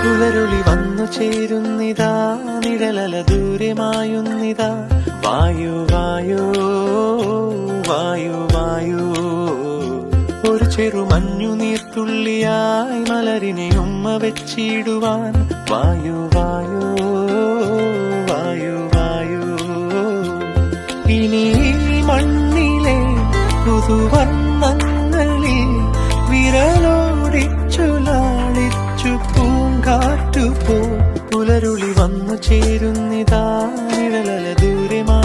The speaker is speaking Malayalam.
പുലരുളി വന്നു ചേരുന്നിതാ, നിഴലല ദൂരമായുന്നിതാ. വായു വായോ വായു വായോ, ഒരു ചെറുമഞ്ഞു നീർത്തുള്ളിയായി മലരിനെ ഉമ്മ വെച്ചിടുവാൻ. വായു വായോ വായു വായോ, ഇനി മണ്ണിലെ പുതുവർണ്ണങ്ങളിൽ വിരലോടിച്ചു ലാളിച്ചു പൂങ്കാറ്റുപോ. പുലരുളി വന്നു ചേരുന്നിതാ, നിഴലല ദൂരമാ